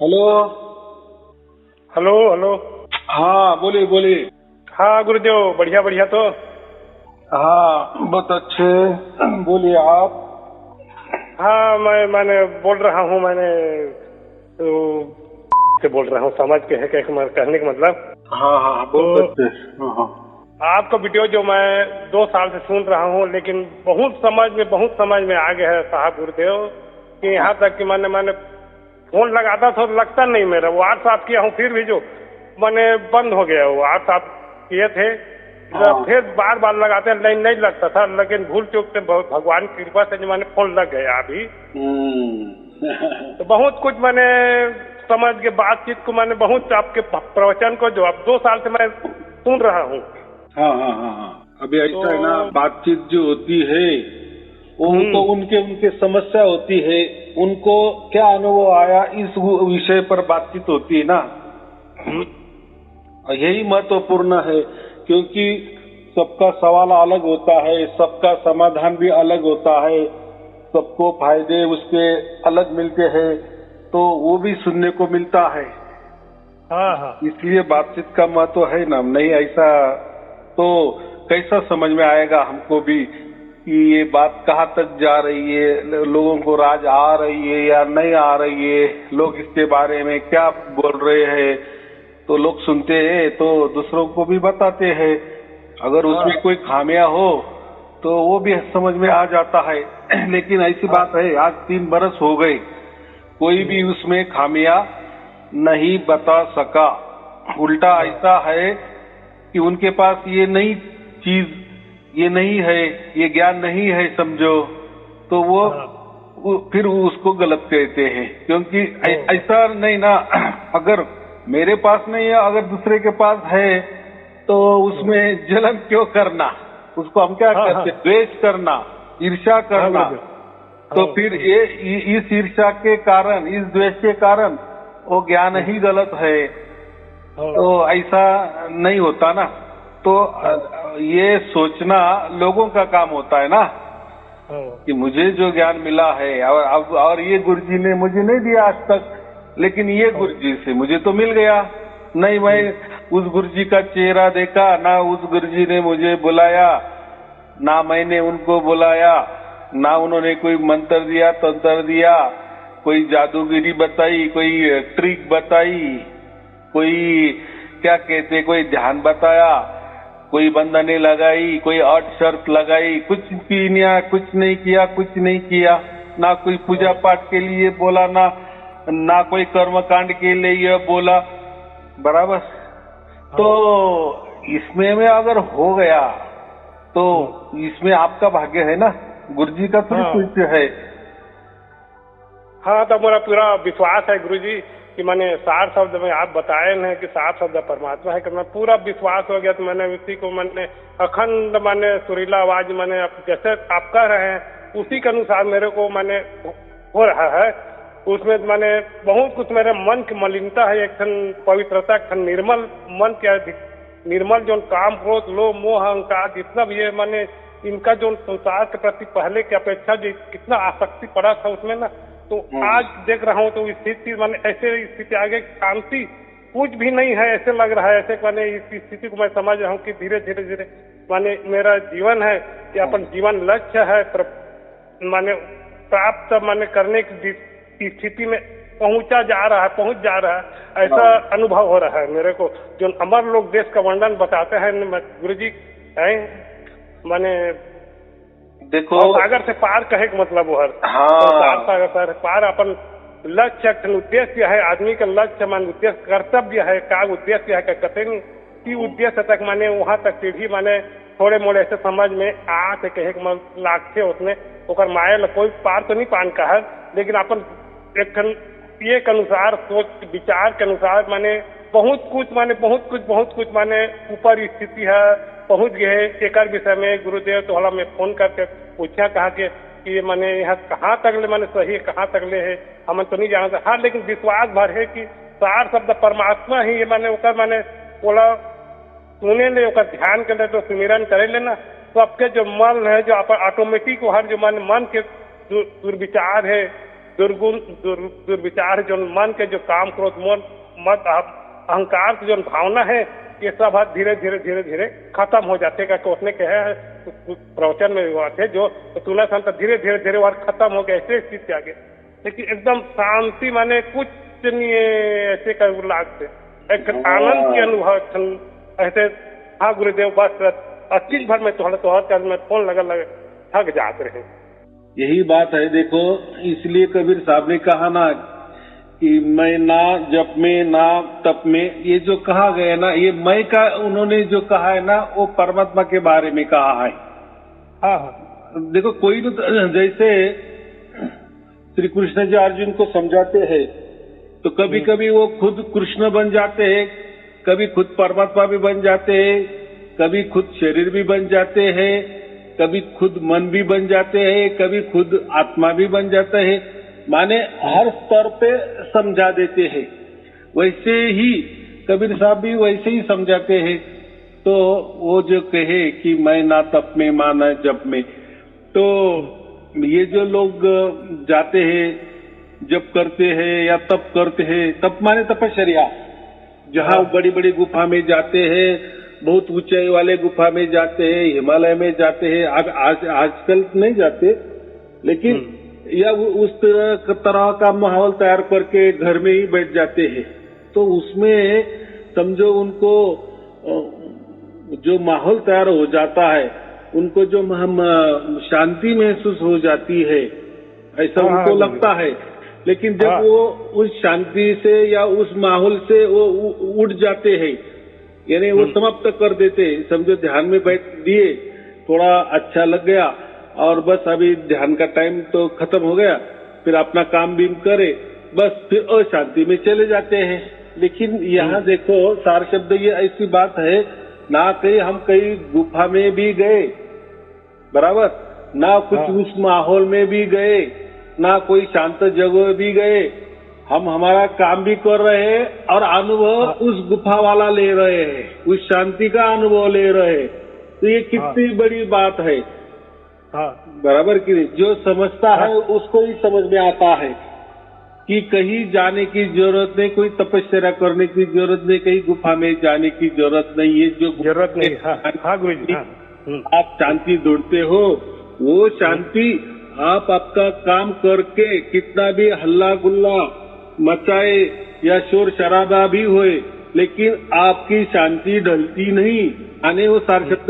Hello. Hello hello. हाँ बोलिए बोलिए। हाँ गुरुदेव, बढ़िया बढ़िया। तो हाँ बहुत अच्छे। बोलिए आप। हाँ, मैंने बोल रहा हूँ। मैंने से बोल रहा हूँ, समझ के है कहने का मतलब। हाँ हाँ बहुत तो अच्छे। हाँ हाँ। आपका वीडियो जो मैं 2 साल से सुन रहा हूँ, लेकिन बहुत समझ में आ गया है साहब गुरुदेव, कि यहाँ तक कि मैंने फोन लगाता था तो लगता नहीं मेरा। वो 8 साल किया हूँ, फिर भी जो मैंने बंद हो गया। वो 8 साल किए थे, हाँ। फिर बार बार लगाते नहीं लगता था, लेकिन भूल चूक से भगवान की कृपा से जो मैंने फोन लग गया अभी। तो बहुत कुछ मैंने समझ के बातचीत को, मैंने बहुत आपके प्रवचन को जो अब 2 साल से मैं सुन रहा हूँ। हाँ हाँ हाँ हाँ। अभी तो ऐसा है ना, बातचीत जो होती है वो तो उनके उनके समस्या होती है, उनको क्या अनुभव आया इस विषय पर बातचीत होती है ना। यही महत्वपूर्ण है, क्योंकि सबका सवाल अलग होता है, सबका समाधान भी अलग होता है, सबको फायदे उसके अलग मिलते हैं, तो वो भी सुनने को मिलता है। हाँ हाँ इसलिए बातचीत का महत्व है ना। नहीं ऐसा तो कैसा समझ में आएगा हमको भी कि ये बात कहाँ तक जा रही है, लोगों को राज आ रही है या नहीं आ रही है, लोग इसके बारे में क्या बोल रहे हैं। तो लोग सुनते हैं तो दूसरों को भी बताते हैं, अगर उसमें कोई खामियां हो तो वो भी समझ में आ जाता है। लेकिन ऐसी बात है, आज 3 बरस हो गए, कोई भी उसमें खामियां नहीं बता सका। उल्टा ऐसा है कि उनके पास ये नई चीज, ये नहीं है, ये ज्ञान नहीं है समझो, तो वो फिर उसको गलत कहते हैं। क्योंकि ऐसा नहीं ना, अगर मेरे पास नहीं है, अगर दूसरे के पास है तो उसमें जलन क्यों करना, उसको हम क्या करते, द्वेष करना, ईर्ष्या करना। तो फिर ये इस ईर्ष्या के कारण, इस द्वेष के कारण वो ज्ञान ही गलत है। तो ऐसा नहीं होता ना। तो ये सोचना लोगों का काम होता है ना, कि मुझे जो ज्ञान मिला है, और ये गुरुजी ने मुझे नहीं दिया आज तक, लेकिन ये गुरुजी से मुझे तो मिल गया। नहीं मैं उस गुरुजी का चेहरा देखा ना, उस गुरुजी ने मुझे बुलाया ना, मैंने उनको बुलाया ना, उन्होंने कोई मंत्र दिया, तंत्र दिया, कोई जादूगिरी बताई, कोई ट्रिक बताई, कोई क्या कहते, कोई ध्यान बताया, कोई बंधने लगाई, कोई अट शर्त लगाई, कुछ पीनिया कुछ नहीं किया, कुछ नहीं किया ना। कोई पूजा पाठ के लिए बोला ना कोई कर्मकांड के लिए बोला। बराबर। तो इसमें में अगर हो गया तो इसमें आपका भाग्य है ना, गुरुजी का थोड़ी कुछ है। हाँ, तो मेरा पूरा विश्वास है गुरुजी कि मैंने 60 शब्द में आप बताए हैं कि 60 शब्द परमात्मा है, कि मैं पूरा विश्वास हो गया। तो मैंने उसी को मैंने अखंड मैंने सुरीला आवाज मैंने जैसे आप कह रहे हैं उसी के अनुसार मेरे को मैंने हो रहा है। उसमें मैंने बहुत कुछ, मेरे मन की मलिनता है, एक ठन पवित्रता, एक ठन निर्मल मन के, निर्मल जो काम क्रोध लोभ मोह अहंकार जितना भी है, मैंने इनका जो संसार के प्रति पहले की अपेक्षा जो कितना आसक्ति पड़ा था उसमें ना, तो आज देख रहा हूँ तो स्थिति मैंने ऐसे स्थिति आगे शांति कुछ भी नहीं है, ऐसे लग रहा है। ऐसे मैंने इस स्थिति को मैं समझ रहा हूँ कि धीरे धीरे धीरे माने मेरा जीवन है कि अपन जीवन लक्ष्य है माने प्राप्त माने करने की स्थिति में पहुंच जा रहा है। ऐसा अनुभव हो रहा है मेरे को। जो अमर लोग देश का वर्णन बताते हैं गुरुजी है, माने देखो सागर से पार कहे का मतलब वो है। सागर पार अपन लक्ष्य उद्देश्य है, आदमी का लक्ष्य मान उद्देश्य कर्तव्य है, का उद्देश्य है कहते नहीं कि उद्देश्य तक माने वहां तक सीढ़ी माने थोड़े मोड़े ऐसे समझ में आ से कहे लाखे उसमें ओकर माया कोई पार तो नहीं पान का है, लेकिन अपन एक के अनुसार सोच विचार के अनुसार माने बहुत कुछ माने ऊपर स्थिति है पहुंच गए। एक विषय में गुरुदेव तो हला में फोन करके पूछा कहा कि ये माने यहाँ कहाँ तक ले माने सही है, कहाँ तक ले है हम तो नहीं जानते। हाँ, लेकिन विश्वास भर है कि 60 शब्द परमात्मा ही ये माने ओकर माने बोला सुने ले, ओकर ध्यान कर ले तो सुमिरन करे लेना, तो आपके जो मन है जो ऑटोमेटिक हर जो मन के दुर्विचार है दुर्विचार जो मन के जो काम क्रोध मत अहंकार की जो भावना है, ये सब धीरे धीरे धीरे धीरे खत्म हो जाते का उसने कहे प्रवचन में हुआ थे जो सुना संत धीरे धीरे धीरे और खत्म हो गए ऐसे स्थिति आ गए। लेकिन एकदम शांति माने कुछ नहीं ऐसे का लागते एक आनंद के अनुभव ऐसे। हाँ गुरुदेव, बस अच्छी भर में तो में फोन लगा थक जाते रहे। यही बात है। देखो, इसलिए कबीर साहब ने कहा ना कि मैं ना जप में ना तप में, ये जो कहा गया ना, ये मैं का उन्होंने जो कहा है ना वो परमात्मा के बारे में कहा है। हाँ, देखो कोई तो जैसे श्री कृष्ण जी अर्जुन को समझाते हैं तो कभी कभी वो खुद कृष्ण बन जाते हैं, कभी खुद परमात्मा भी बन जाते हैं, कभी खुद शरीर भी बन जाते हैं, कभी खुद मन भी बन जाते हैं, कभी खुद आत्मा भी बन जाता है। माने हर स्तर पे समझा देते हैं। वैसे ही कबीर साहब भी वैसे ही समझाते हैं। तो वो जो कहे कि मैं ना तप में मां ना जप में, तो ये जो लोग जाते हैं जप करते हैं या तप करते हैं, तप माने तपस्या, जहाँ बड़ी बड़ी गुफा में जाते हैं, बहुत ऊंचाई वाले गुफा में जाते हैं, हिमालय में जाते हैं। आजकल नहीं जाते, लेकिन या उस तरह का माहौल तैयार करके घर में ही बैठ जाते हैं। तो उसमें समझो उनको जो माहौल तैयार हो जाता है, उनको जो शांति महसूस हो जाती है, ऐसा उनको लगता है। लेकिन जब वो उस शांति से या उस माहौल से वो उठ जाते हैं, यानी वो समाप्त कर देते, समझो ध्यान में बैठ दिए, थोड़ा अच्छा लग गया और बस अभी ध्यान का टाइम तो खत्म हो गया, फिर अपना काम भी करे, बस फिर अशांति में चले जाते हैं। लेकिन यहाँ देखो सार शब्द ये ऐसी बात है ना, कहीं हम कहीं गुफा में भी गए, बराबर ना कुछ उस माहौल में भी गए, ना कोई शांत जगह भी गए, हम हमारा काम भी कर रहे हैं और अनुभव उस गुफा वाला ले रहे हैं, उस शांति का अनुभव ले रहे हैं। तो ये कितनी बड़ी बात है। बराबर की नहीं, जो समझता है उसको ही समझ में आता है कि कहीं जाने की जरूरत नहीं, कोई तपस्या करने की जरूरत नहीं, कहीं गुफा में जाने की जरूरत नहीं है। जो जरूरत नहीं। हाँ गुरु जी, आप शांति ढूंढते हो, वो शांति आप आपका काम करके कितना भी हल्ला गुल्ला मचाए या शोर शराबा भी होए, लेकिन आपकी शांति ढलती नहीं, आने वो सार शब्द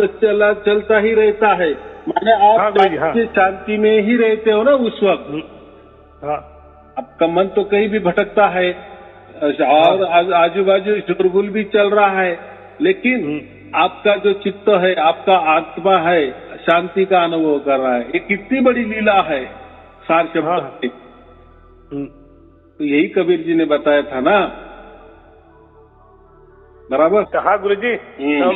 चलता ही रहता है। माने आप शांति में ही रहते हो ना उस वक्त। आपका मन तो कहीं भी भटकता है और आजू बाजू शोरगुल भी चल रहा है, लेकिन आपका जो चित्त है, आपका आत्मा है, शांति का अनुभव कर रहा है। ये कितनी बड़ी लीला है सार शब्द। तो यही कबीर जी ने बताया था ना, बराबर। हाँ गुरु जी,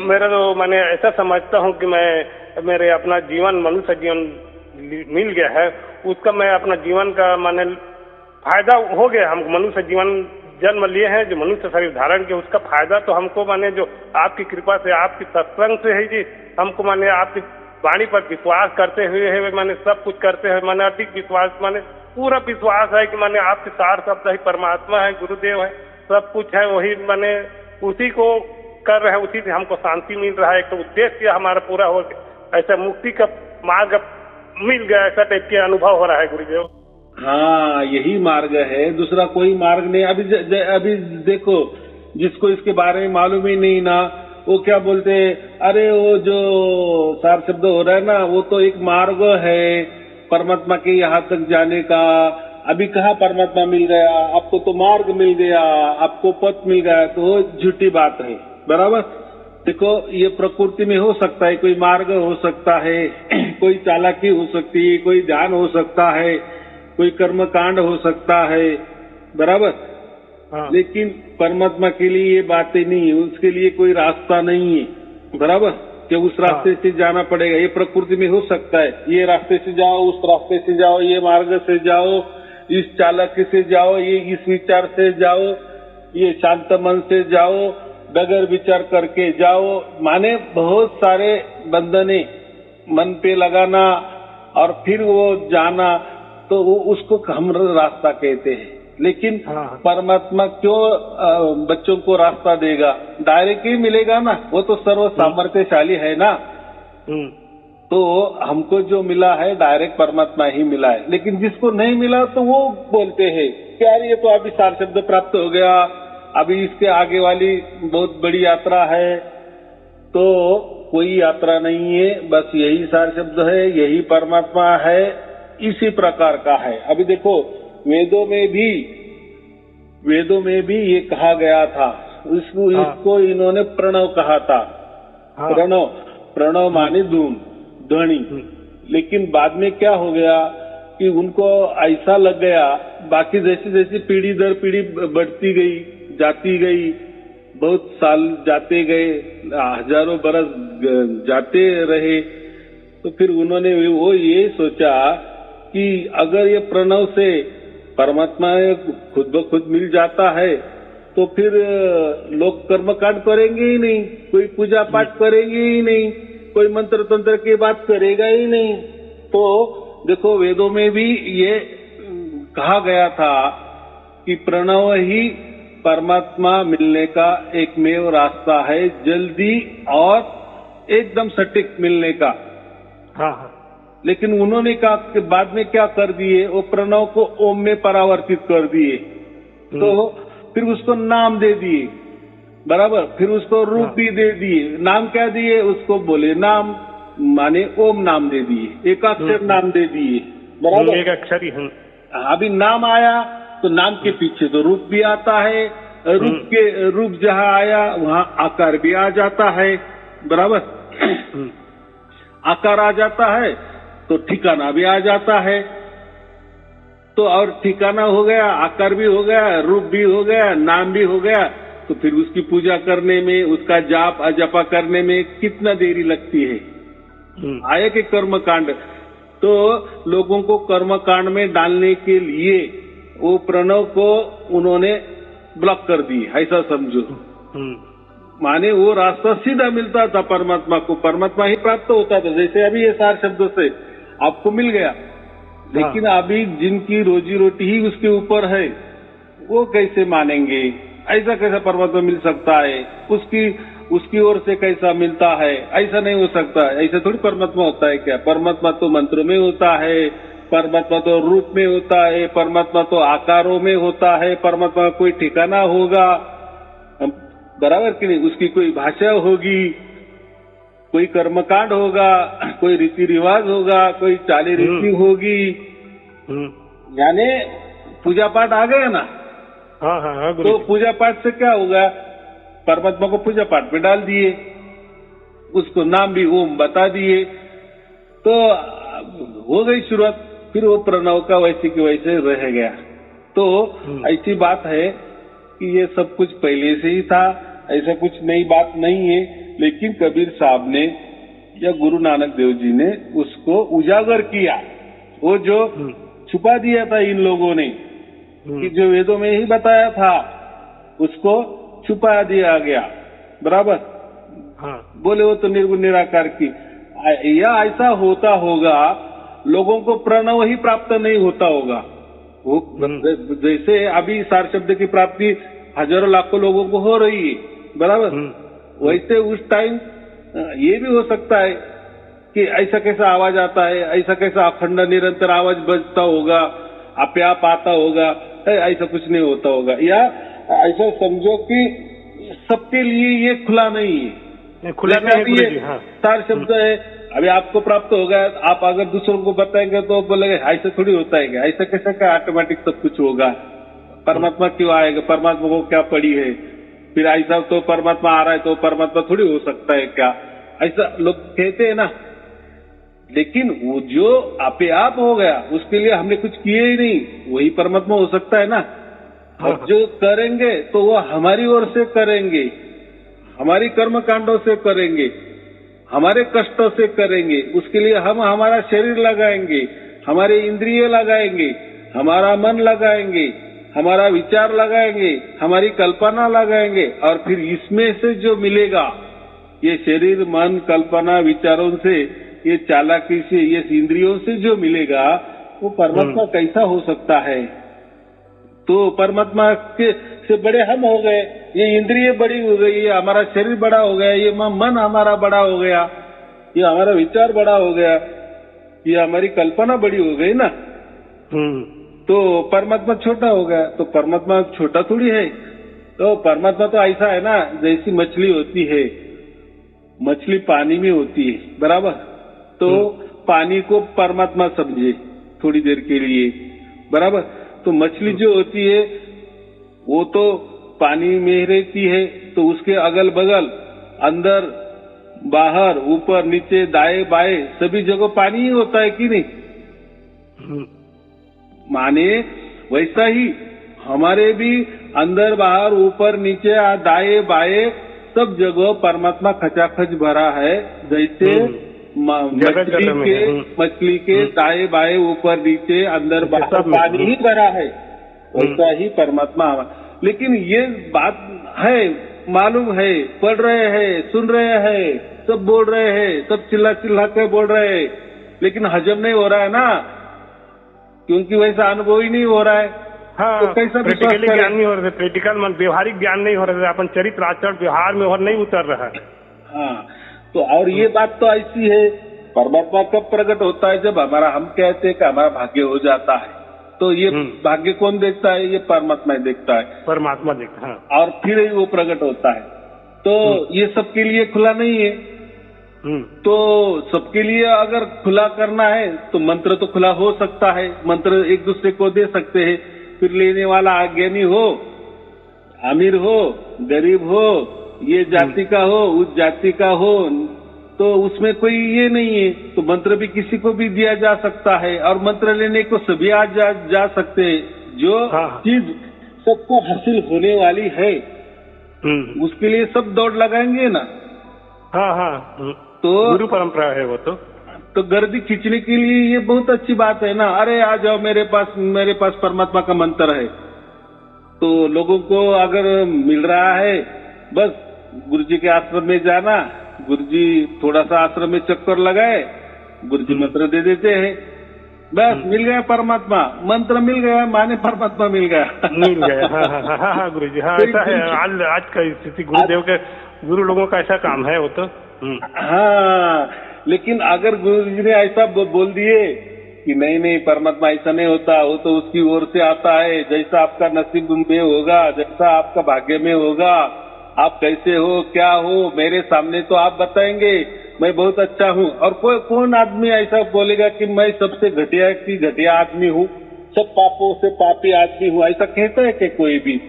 मेरा तो मैंने ऐसा समझता हूँ कि मेरे अपना जीवन, मनुष्य जीवन मिल गया है, उसका मैं अपना जीवन का माने फायदा हो गया। हम मनुष्य जीवन जन्म लिए हैं, जो मनुष्य शरीर धारण के, उसका फायदा तो हमको माने जो आपकी कृपा से, आपकी सत्संग से है जी, हमको माने आपकी वाणी पर विश्वास करते हुए है, माने सब कुछ करते हैं, माने अधिक विश्वास, माने पूरा विश्वास है कि माने आपके सार शब्द ही परमात्मा है, गुरुदेव है, सब कुछ है, वही माने उसी को कर रहे हैं, उसी से हमको शांति मिल रहा है। एक तो उद्देश्य हमारा पूरा हो गया, ऐसा मुक्ति का मार्ग मिल गया, ऐसा टाइप के अनुभव हो रहा है गुरुदेव। हाँ, यही मार्ग है, दूसरा कोई मार्ग नहीं। अभी देखो, जिसको इसके बारे में मालूम ही नहीं ना, वो क्या बोलते, अरे वो जो सार शब्द हो रहा है ना, वो तो एक मार्ग है परमात्मा के यहाँ तक जाने का। अभी कहाँ परमात्मा मिल गया आपको, तो मार्ग मिल गया, आपको पथ मिल गया, तो वो झूठी बात है। बराबर। देखो, ये प्रकृति में हो सकता है, कोई मार्ग हो सकता है, कोई चालाकी हो सकती है, कोई ध्यान हो सकता है, कोई कर्म कांड हो सकता है, बराबर। लेकिन परमात्मा के लिए ये बातें नहीं है, उसके लिए कोई रास्ता नहीं है, बराबर, कि उस रास्ते से जाना पड़ेगा। ये प्रकृति में हो सकता है, ये रास्ते से जाओ, उस रास्ते से जाओ, ये मार्ग से जाओ, इस चालाकी से जाओ, ये इस विचार से जाओ, ये शांत मन से जाओ, बगैर विचार करके जाओ, माने बहुत सारे बंधने मन पे लगाना और फिर वो जाना। तो वो उसको हम रास्ता कहते हैं। लेकिन हाँ। परमात्मा क्यों बच्चों को रास्ता देगा? डायरेक्ट ही मिलेगा ना, वो तो सर्व सामर्थ्यशाली है ना। तो हमको जो मिला है डायरेक्ट परमात्मा ही मिला है। लेकिन जिसको नहीं मिला तो वो बोलते हैं कि यार ये तो अभी सार शब्द प्राप्त हो गया, अभी इसके आगे वाली बहुत बड़ी यात्रा है। तो कोई यात्रा नहीं है, बस यही सार शब्द है, यही परमात्मा है, इसी प्रकार का है। अभी देखो वेदों में भी ये कहा गया था, इसको इन्होंने प्रणव कहा था। प्रणव माने ध्वनि। लेकिन बाद में क्या हो गया कि उनको ऐसा लग गया, बाकी जैसी जैसी पीढ़ी दर पीढ़ी बढ़ती गई, जाती गई, बहुत साल जाते गए, हजारों बरस जाते रहे, तो फिर उन्होंने वो ये सोचा कि अगर ये प्रणव से परमात्मा खुद ब खुद मिल जाता है तो फिर लोग कर्मकांड करेंगे ही नहीं, कोई पूजा पाठ करेंगे ही नहीं, कोई मंत्र तंत्र की बात करेगा ही नहीं। तो देखो वेदों में भी ये कहा गया था कि प्रणव ही परमात्मा मिलने का एकमेव रास्ता है, जल्दी और एकदम सटीक मिलने का। हाँ। लेकिन उन्होंने कहा कि बाद में क्या कर दिए, वो प्रणव को ओम में परावर्तित कर दिए, तो फिर उसको नाम दे दिए, बराबर। फिर उसको रूप भी दे दिए। नाम क्या दिए उसको? बोले नाम माने ओम नाम दे दिए, एकाक्षर नाम दे दिए, बराबर। एक अक्षर ही। अभी नाम आया तो नाम के पीछे तो रूप भी आता है, रूप जहाँ आया वहाँ आकार भी आ जाता है, बराबर। आकार आ जाता है तो ठिकाना भी आ जाता है। तो और ठिकाना हो गया, आकार भी हो गया, रूप भी हो गया, नाम भी हो गया, तो फिर उसकी पूजा करने में, उसका जाप अजपा करने में कितना देरी लगती है। आए कि कर्मकांड, तो लोगों को कर्मकांड में डालने के लिए वो प्रणव को उन्होंने ब्लॉक कर दी, ऐसा समझो। माने वो रास्ता सीधा मिलता था परमात्मा को, परमात्मा ही प्राप्त होता था। जैसे अभी ये सार शब्दों से आपको मिल गया, लेकिन अभी जिनकी रोजी रोटी ही उसके ऊपर है वो कैसे मानेंगे? ऐसा कैसा परमात्मा मिल सकता है? उसकी ओर से कैसा मिलता है? ऐसा नहीं हो सकता। ऐसा थोड़ी परमात्मा होता है क्या? परमात्मा तो मंत्रों में होता है, परमात्मा तो रूप में होता है, परमात्मा तो आकारों में होता है, परमात्मा का कोई ठिकाना होगा, बराबर कि नहीं? उसकी कोई भाषा होगी, कोई कर्मकांड होगा, कोई रीति रिवाज होगा, कोई चाली रीति होगी। यानी पूजा पाठ आ गया ना। हाँ। तो पूजा पाठ से क्या होगा? परमात्मा को पूजा पाठ में डाल दिए, उसको नाम भी ओम बता दिए, तो हो गई शुरुआत। फिर वो प्रणव का वैसे के वैसे रह गया। तो ऐसी बात है कि ये सब कुछ पहले से ही था, ऐसा कुछ नई बात नहीं है। लेकिन कबीर साहब ने या गुरु नानक देव जी ने उसको उजागर किया। वो जो छुपा दिया था इन लोगों ने, कि जो वेदों में ही बताया था उसको छुपा दिया गया, बराबर। बोले वो तो निर्गुण निराकार की, या ऐसा होता होगा लोगों को प्रणव ही प्राप्त नहीं होता होगा। वो जैसे अभी सार शब्द की प्राप्ति हजारों लाखों लोगों को हो रही है, बराबर। वैसे उस टाइम ये भी हो सकता है कि ऐसा कैसा आवाज आता है, ऐसा कैसा अखंड निरंतर आवाज बजता होगा, अपने आप आता होगा, ऐसा कुछ नहीं होता होगा। या ऐसा समझो कि सबके लिए ये खुला नहीं है, खुला नहीं है। सार शब्द है, अभी आपको प्राप्त हो गया, आप अगर दूसरों को बताएंगे तो बोलेंगे ऐसा थोड़ी होता है क्या? ऐसा कैसा क्या ऑटोमेटिक सब कुछ होगा? परमात्मा क्यों आएगा? परमात्मा को क्या पड़ी है? फिर ऐसा तो परमात्मा आ रहा है तो परमात्मा थोड़ी हो सकता है क्या? ऐसा लोग कहते हैं ना। लेकिन वो जो आपे आप हो गया उसके लिए हमने कुछ किए ही नहीं, वही परमात्मा हो सकता है ना। और जो करेंगे तो वो हमारी ओर से करेंगे, हमारी कर्म कांडों से करेंगे, हमारे कष्टों से करेंगे। उसके लिए हम हमारा शरीर लगाएंगे, हमारे इंद्रिय लगाएंगे, हमारा मन लगाएंगे, हमारा विचार लगाएंगे, हमारी कल्पना लगाएंगे। और फिर इसमें से जो मिलेगा, ये शरीर मन कल्पना विचारों से, ये चालाकी से, ये इंद्रियों से जो मिलेगा, वो परमात्मा कैसा हो सकता है? तो परमात्मा के से बड़े हम हो गए, ये इंद्रिय बड़ी हो गई, ये हमारा शरीर बड़ा हो गया, ये मन हमारा बड़ा हो गया, ये हमारा विचार बड़ा हो गया, ये हमारी कल्पना बड़ी हो गई ना। तो परमात्मा छोटा हो गया। तो परमात्मा छोटा थोड़ी है। तो परमात्मा तो ऐसा है ना, जैसी मछली होती है, मछली पानी में होती है, बराबर। तो पानी को परमात्मा समझे थोड़ी देर के लिए, बराबर। तो मछली जो होती है वो तो पानी में रहती है, तो उसके अगल बगल, अंदर बाहर, ऊपर नीचे, दाएं बाएं सभी जगह पानी ही होता है कि नहीं? माने वैसा ही हमारे भी अंदर बाहर, ऊपर नीचे, दाएं बाएं सब जगह परमात्मा खचाखच भरा है। जैसे मछली के दाएं बाएं, ऊपर नीचे, अंदर बाहर पानी ही भरा है, वैसा ही परमात्मा। लेकिन ये बात है, मालूम है, पढ़ रहे हैं, सुन रहे हैं, सब बोल रहे हैं, सब चिल्ला चिल्ला के बोल रहे हैं, लेकिन हजम नहीं हो रहा है ना, क्योंकि वैसा अनुभव ही नहीं हो रहा है। हाँ, तो कैसा प्रैक्टिकली ज्ञान नहीं हो रहा है, प्रैक्टिकल मन व्यवहारिक ज्ञान नहीं हो रहा है, अपन चरित्र आचरण व्यवहार में और नहीं उतर रहा है। हाँ, तो और ये बात तो ऐसी है, परमात्मा कब प्रकट होता है? जब हमारा, हम कहते हैं कि हमारा भाग्य हो जाता है। तो ये भाग्य कौन देखता है? ये परमात्मा देखता है, परमात्मा देखता है। और फिर ही वो प्रकट होता है। तो ये सबके लिए खुला नहीं है। तो सबके लिए अगर खुला करना है तो मंत्र तो खुला हो सकता है, मंत्र एक दूसरे को दे सकते हैं। फिर लेने वाला अज्ञानी हो, अमीर हो, गरीब हो, ये जाति का हो, उस जाति का हो, तो उसमें कोई ये नहीं है। तो मंत्र भी किसी को भी दिया जा सकता है, और मंत्र लेने को सभी आज जा सकते हैं। जो चीज सबको हासिल होने वाली है उसके लिए सब दौड़ लगाएंगे ना। हाँ हाँ, तो गुरु परंपरा है वो। तो गर्दी खींचने के लिए ये बहुत अच्छी बात है ना। अरे आ जाओ मेरे पास परमात्मा का मंत्र है। तो लोगों को अगर मिल रहा है, बस गुरुजी के आश्रम में जाना, गुरुजी थोड़ा सा आश्रम में चक्कर लगाए, गुरुजी मंत्र दे देते हैं, बस मिल गया परमात्मा, मंत्र मिल गया, माने परमात्मा मिल गया। हाँ गुरुजी, हाँ ऐसा है आज का स्थिति। गुरुदेव के, गुरु लोगों का ऐसा काम है वो तो। हाँ, लेकिन अगर गुरुजी ने ऐसा बोल दिए कि नहीं परमात्मा ऐसा नहीं होता, वो तो उसकी ओर से आता है, जैसा आपका नसीब में होगा, जैसा आपका भाग्य में होगा, आप कैसे हो, क्या हो, मेरे सामने तो आप बताएंगे मैं बहुत अच्छा हूँ। और कौन आदमी ऐसा बोलेगा कि मैं सबसे घटिया आदमी हूँ, सब पापों से पापी आदमी हूँ? ऐसा कहता है कि कोई भी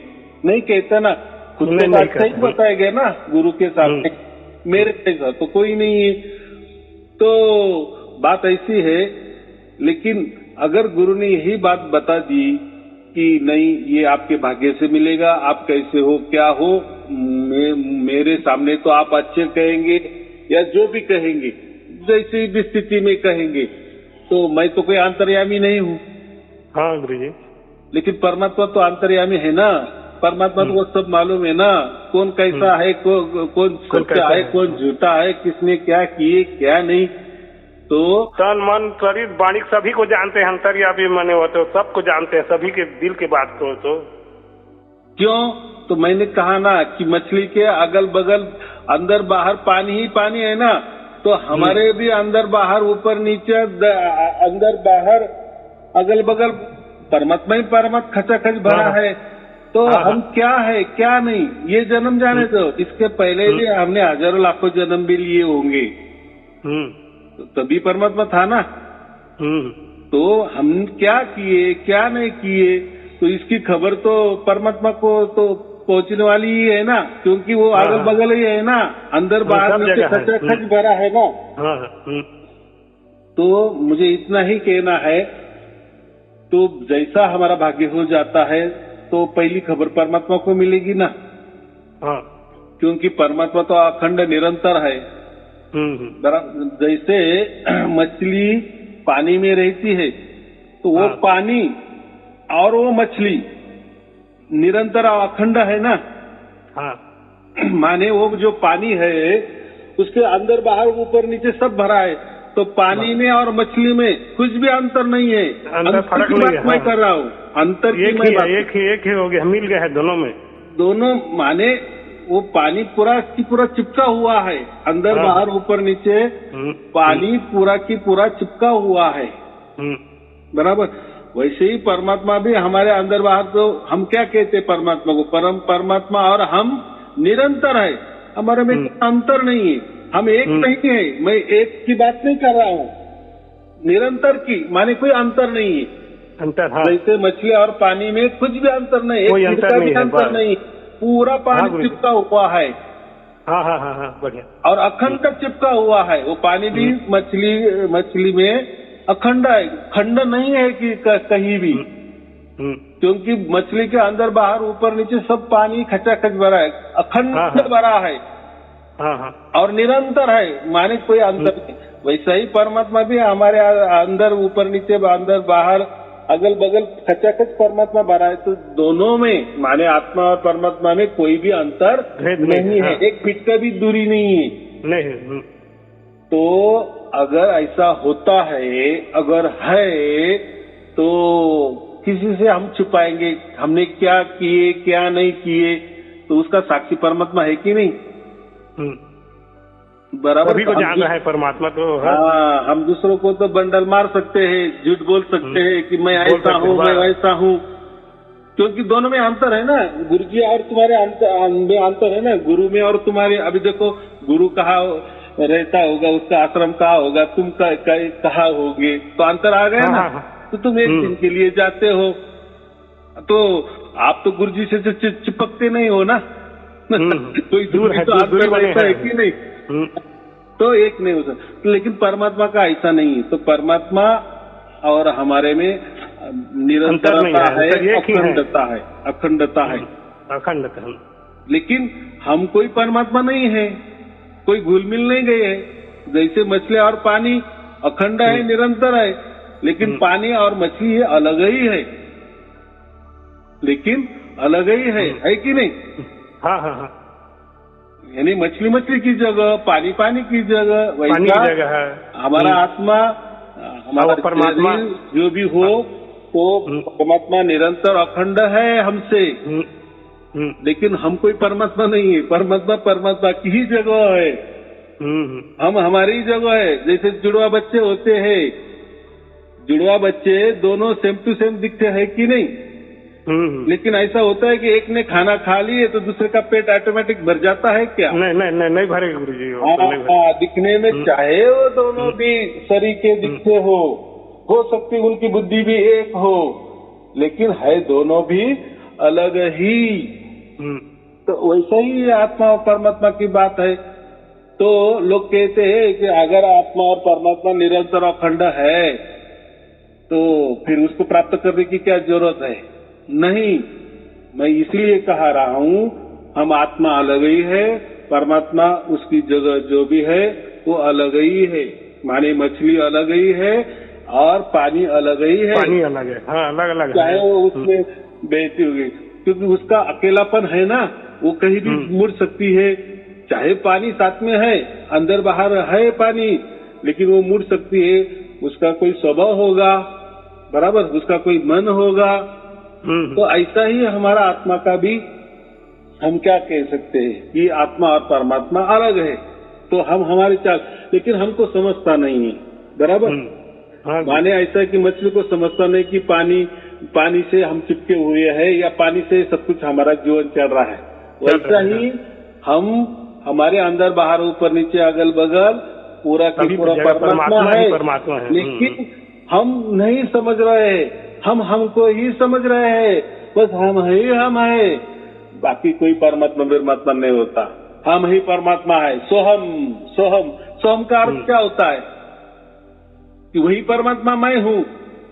नहीं कहता ना। खुद को तो अच्छा ही बताएगा ना गुरु के सामने, मेरे जैसा तो कोई नहीं है। तो बात ऐसी है। लेकिन अगर गुरु ने यही बात बता दी कि नहीं, ये आपके भाग्य से मिलेगा, आप कैसे हो, क्या हो, मेरे सामने तो आप अच्छे कहेंगे या जो भी कहेंगे, जैसी भी स्थिति में कहेंगे, तो मैं तो कोई अंतर्यामी नहीं हूँ। हाँ गुरुजी। लेकिन परमात्मा तो अंतर्यामी है ना। परमात्मा को सब मालूम है ना, कौन कैसा है, कौन सच्चा है, कौन झूठा है, किसने क्या किए क्या नहीं। तो तन मन शरीर वाणी सभी को जानते हैं, अंतर्यामी माने वो तो सबको जानते हैं, सभी के दिल की बात को। तो क्यों? तो मैंने कहा ना कि मछली के अगल बगल, अंदर बाहर पानी ही पानी है ना। तो हमारे भी अंदर बाहर, ऊपर नीचे, अंदर बाहर, अगल बगल परमात्मा ही परमात्मा खचाखच भरा है। तो हम क्या है क्या नहीं, ये जन्म जाने दो। इसके पहले भी हमने हजारों लाखों जन्म भी लिए होंगे, तो तभी परमात्मा था ना। तो हम क्या किए क्या नहीं किए, तो इसकी खबर तो परमात्मा को तो पहुंचने वाली ही है ना, क्योंकि वो अगल बगल ही है ना, अंदर बाहर नीचे खचाखच भरा है ना। तो मुझे इतना ही कहना है। तो जैसा हमारा भाग्य हो जाता है तो पहली खबर परमात्मा को मिलेगी ना। क्योंकि परमात्मा तो अखंड निरंतर है। जैसे मछली पानी में रहती है, तो वो पानी और वो मछली निरंतर अखंड है ना। माने वो जो पानी है उसके अंदर बाहर ऊपर नीचे सब भरा है, तो पानी में और मछली में कुछ भी अंतर नहीं है। अंतर फर्क की नहीं बात है। मैं कर रहा हूँ, अंतर की मैं बात, एक ही हो गया, मिल गया है दोनों में। दोनों माने वो पानी पूरा की पूरा चिपका हुआ है, अंदर बाहर ऊपर नीचे पानी पूरा की पूरा चिपका हुआ है, बराबर। वैसे ही परमात्मा भी हमारे अंदर बाहर, तो हम क्या कहते हैं परमात्मा को, परमात्मा और हम निरंतर है, हमारे में कोई अंतर नहीं है, हम एक नहीं है। मैं एक की बात नहीं कर रहा हूँ, निरंतर की, माने कोई अंतर नहीं है। अंतर, हाँ। जैसे मछली और पानी में कुछ भी अंतर नहीं, कोई एक अंतर नहीं, अंतर नहीं, पूरा पानी चिपका हुआ है। हाँ हाँ हाँ हाँ, बढ़िया। और अखंड चिपका हुआ है वो पानी भी, मछली में अखंड है, खंड नहीं है कि कहीं भी, क्योंकि मछली के अंदर बाहर ऊपर नीचे सब पानी खचाखच भरा है, अखंड भरा है। हाँ हाँ। और निरंतर है, माने कोई अंतर नहीं। वैसा ही परमात्मा भी हमारे अंदर ऊपर नीचे, अंदर बाहर, अगल बगल खचाखच परमात्मा भरा है। तो दोनों में माने आत्मा और परमात्मा में कोई भी अंतर नहीं है, एक फीट का भी दूरी नहीं है। नहीं। तो अगर ऐसा होता है, अगर है, तो किसी से हम छुपाएंगे हमने क्या किए क्या नहीं किए, तो उसका साक्षी परमात्मा है कि नहीं, बराबर। सभी को जान रहा है परमात्मा तो। हाँ, हम दूसरों को तो बंडल मार सकते हैं, झूठ बोल सकते हैं कि मैं ऐसा हूँ, मैं वैसा हूँ, क्योंकि दोनों में अंतर है ना। गुरु जी और तुम्हारे अंतर है ना, गुरु में और तुम्हारे। अभी देखो, गुरु कहाँ रहता होगा, उसका आश्रम कहाँ होगा, तुम कहाँ होगे, तो अंतर आ गया ना। तो तुम एक दिन के लिए जाते हो, तो आप तो गुरु जी से चिपकते नहीं हो ना, कोई दूर है, तो अंतर रहता है कि नहीं, तो एक नहीं हो सकता। लेकिन परमात्मा का ऐसा नहीं है। तो परमात्मा और हमारे में निरंतरता है, अखंडता है, अखंडता है। लेकिन हम कोई परमात्मा नहीं है, कोई घुल मिल नहीं गए है। जैसे मछली और पानी अखंड है, निरंतर है, लेकिन पानी और मछली अलग ही है, लेकिन अलग ही है कि नहीं। हाँ हाँ हाँ। यानी मछली की जगह, पानी की जगह, वैसा जगह है हमारा आत्मा, हमारा परमात्मा जो भी हो, तो परमात्मा निरंतर अखंड है हमसे। लेकिन हम कोई परमात्मा नहीं है, परमात्मा की ही जगह है, हम हमारी जगह है। जैसे जुड़वा बच्चे होते हैं, जुड़वा बच्चे दोनों सेम टू सेम दिखते हैं कि नहीं, लेकिन ऐसा होता है कि एक ने खाना खा लिए तो दूसरे का पेट ऑटोमेटिक भर जाता है क्या? नहीं भरेगा गुरु जी। दिखने में चाहे वो दोनों भी सरीके दिखते हो सकती उनकी बुद्धि भी एक हो, लेकिन है दोनों भी अलग ही। तो वैसा ही आत्मा और परमात्मा की बात है। तो लोग कहते हैं कि अगर आत्मा और परमात्मा निरंतर अखंड है, तो फिर उसको प्राप्त करने की क्या जरूरत है? नहीं, मैं इसलिए कह रहा हूँ, हम आत्मा अलग ही है, परमात्मा उसकी जगह जो भी है वो अलग ही है। माने मछली अलग ही है और पानी अलग ही है, पानी अलग है, हाँ अलग है, चाहे वो उसमें बहती होगी, क्योंकि उसका अकेलापन है ना, वो कहीं भी मुड़ सकती है। चाहे पानी साथ में है, अंदर बाहर है पानी, लेकिन वो मुड़ सकती है। उसका कोई स्वभाव होगा, बराबर, उसका कोई मन होगा। तो ऐसा ही हमारा आत्मा का भी, हम क्या कह सकते हैं कि आत्मा और परमात्मा अलग है। तो हम हमारी चाल, लेकिन हमको समझता नहीं है, बराबर। माने ऐसा कि मछली को समझता नहीं कि पानी से हम चिपके हुए हैं, या पानी से सब कुछ हमारा जीवन चल रहा है। वैसा ही हम, हमारे अंदर बाहर ऊपर नीचे अगल बगल पूरा की पूरा परमात्मा है, लेकिन हम नहीं समझ रहे हैं, हम हमको ही समझ रहे हैं, बस हम है, बाकी कोई परमात्मा नहीं होता, हम ही परमात्मा है। सोहम का अर्थ क्या होता है? कि वही परमात्मा मैं हूँ।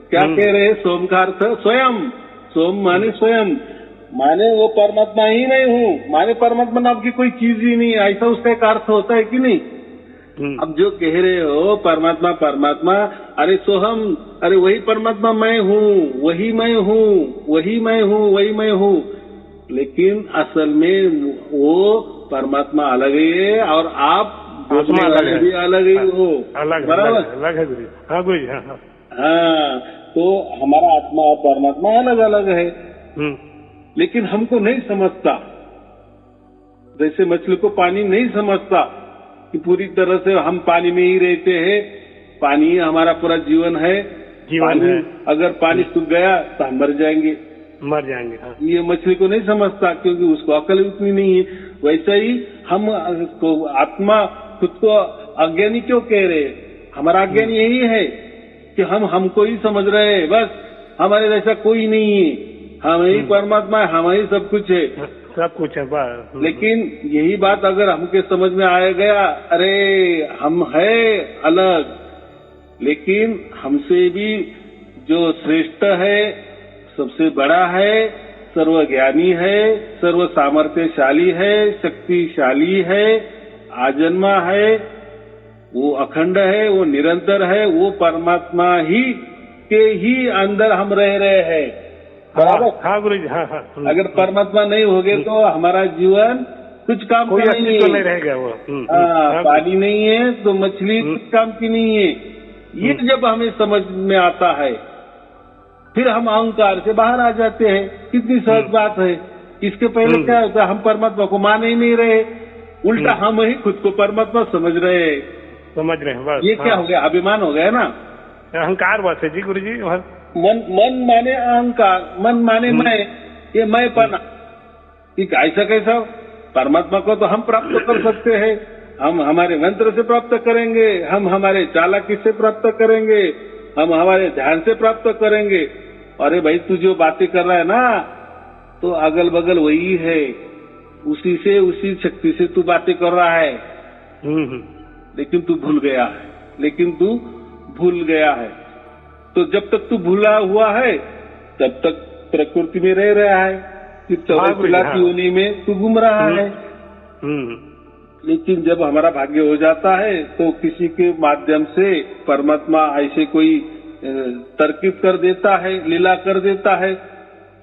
क्या कह रहे हैं? सोम का अर्थ स्वयं, सोम माने स्वयं, माने वो परमात्मा ही नहीं हूँ, माने परमात्मा नाम की कोई चीज ही नहीं है, ऐसा उसका एक अर्थ होता है कि नहीं? अब जो कह रहे हो परमात्मा, अरे सोहम, अरे वही परमात्मा मैं हूँ, वही मैं हूँ, लेकिन असल में वो परमात्मा अलग है और आप सोचने वाले भी अलग ही हो, अलग बराबर, अलग है गुरु जी। हाँ गुरु जी, हाँ हाँ। हाँ, तो हमारा आत्मा और परमात्मा अलग अलग है, लेकिन हमको नहीं समझता। जैसे मछली को पानी नहीं समझता कि पूरी तरह से हम पानी में ही रहते हैं, पानी ही हमारा पूरा जीवन है, जीवन है। अगर पानी सूख गया तो हम मर जाएंगे, हाँ। ये मछली को नहीं समझता, क्योंकि उसको अकल उतनी नहीं है। वैसा ही हम को आत्मा खुद को अज्ञानी क्यों कह रहे हैं? हमारा अज्ञान यही है कि हम हमको ही समझ रहे हैं, बस हमारे जैसा कोई नहीं है, हम ही परमात्मा है, हम ही सब कुछ है, सब कुछ है बस। लेकिन यही बात अगर हमके समझ में आ गया, अरे हम है अलग, लेकिन हमसे भी जो श्रेष्ठ है, सबसे बड़ा है, सर्वज्ञानी है, सर्व सामर्थ्यशाली है, शक्तिशाली है, आजन्मा है, वो अखंड है, वो निरंतर है, वो परमात्मा ही के ही अंदर हम रह रहे हैं, बराबर। हाँ गुरु जी, हाँ हाँ। अगर परमात्मा नहीं होगे तो हमारा जीवन कुछ काम का नहीं है, नहीं रहेगा वो। पानी नहीं है तो मछली कुछ काम की नहीं है। ये जब हमें समझ में आता है, फिर हम अहंकार से बाहर आ जाते हैं। कितनी सहज बात है। इसके पहले क्या होता, हम परमात्मा को मान ही नहीं रहे, उल्टा हम ही खुद को परमात्मा समझ रहे हैं, बस। ये क्या हो गया? अभिमान हो गया ना, अहंकार बस है जी गुरु जी। मन माने अहंकार, मन माने मैं, ये मैं पना, ऐसा कैसा? परमात्मा को तो हम प्राप्त कर सकते हैं, हम हमारे मंत्र से प्राप्त करेंगे, हम हमारे चालाकी से प्राप्त करेंगे, हम हमारे ध्यान से प्राप्त करेंगे। अरे भाई, तू जो बातें कर रहा है ना, तो अगल बगल वही है, उसी से, उसी शक्ति से तू बातें कर रहा है, लेकिन तू भूल गया है। तो जब तक तू भूला हुआ है, तब तक प्रकृति में रह रहा है, फिर 24 लाख योनि में तू घूम रहा है। लेकिन जब हमारा भाग्य हो जाता है, तो किसी के माध्यम से परमात्मा ऐसे कोई तरकीब कर देता है, लीला कर देता है,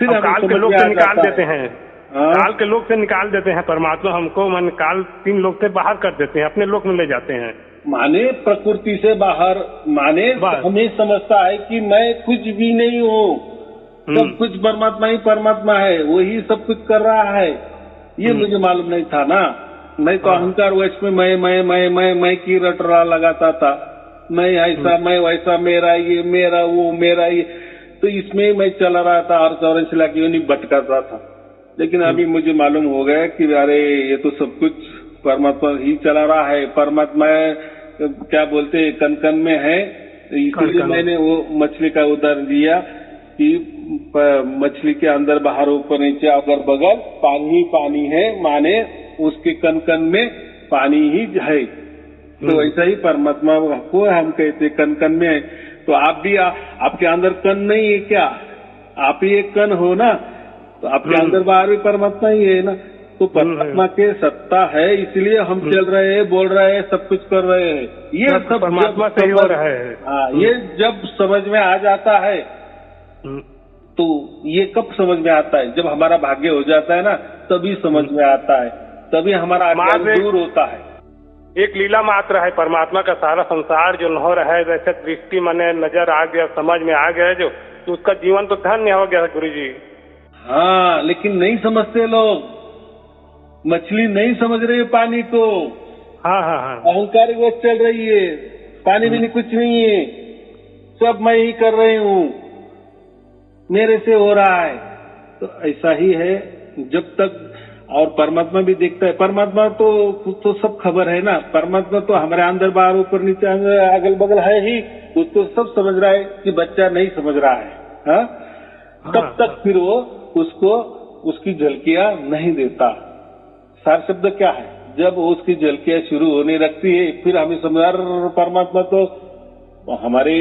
फिर हम काल के लोग से निकाल देते हैं, काल के लोग से निकाल देते हैं परमात्मा हमको, मन काल 3 लोग से बाहर कर देते हैं, अपने लोक में ले जाते हैं। माने प्रकृति से बाहर, माने हमें समझता है कि मैं कुछ भी नहीं हूँ, सब कुछ परमात्मा ही परमात्मा है, वही सब कुछ कर रहा है। ये मुझे मालूम नहीं था ना, मैं तो अहंकार वैश में मैं की रटरा लगाता था, मैं ऐसा, मैं वैसा, मेरा ये, मेरा वो, मेरा ये, तो इसमें मैं चला रहा था और 84 लाख योनि भटकाता था। लेकिन अभी मुझे मालूम हो गया कि अरे ये तो सब कुछ परमात्मा ही चला रहा है, परमात्मा क्या बोलते हैं, कन कन में है। इसलिए मैंने वो मछली का उदाहरण दिया कि मछली के अंदर, बाहर, ऊपर, नीचे, अगल बगल पानी ही पानी है, माने उसके कन कन में पानी ही है। तो ऐसा ही परमात्मा को हम कहते कन कन में है। तो आप भी आपके अंदर कन नहीं है क्या? आप ही एक कन हो ना, तो आपके अंदर बाहर भी परमात्मा ही है ना। तो परमात्मा के सत्ता है, इसलिए हम चल रहे हैं, बोल रहे हैं, सब कुछ कर रहे हैं। ये सब परमात्मा से ही हो रहा है। हाँ, ये जब समझ में आ जाता है, तो ये कब समझ में आता है? जब हमारा भाग्य हो जाता है ना, तभी समझ में आता है, तभी हमारा अज्ञान दूर होता है। एक लीला मात्र है परमात्मा का, सारा संसार जो हो रहा है, जैसे दृष्टि मने नजर आ गया, समझ में आ गया, जो तो उसका जीवन तो धन्य हो गया गुरु जी। हाँ, लेकिन नहीं समझते लोग, मछली नहीं समझ रही है पानी को। हाँ, अहंकार वो चल रही है, पानी भी नहीं, कुछ नहीं है, सब मैं ही कर रही हूँ, मेरे से हो रहा है। तो ऐसा ही है जब तक, और परमात्मा भी देखता है, परमात्मा तो सब खबर है ना, परमात्मा तो हमारे अंदर, बाहर, ऊपर, नीचे, अगल बगल है ही, उसको सब समझ रहा है कि बच्चा नहीं समझ रहा है। हाँ? तब तक फिर वो उसको उसकी झलकियां नहीं देता। सार शब्द क्या है? जब उसकी झलकियां शुरू होने लगती है, फिर हमें समझा परमात्मा तो हमारे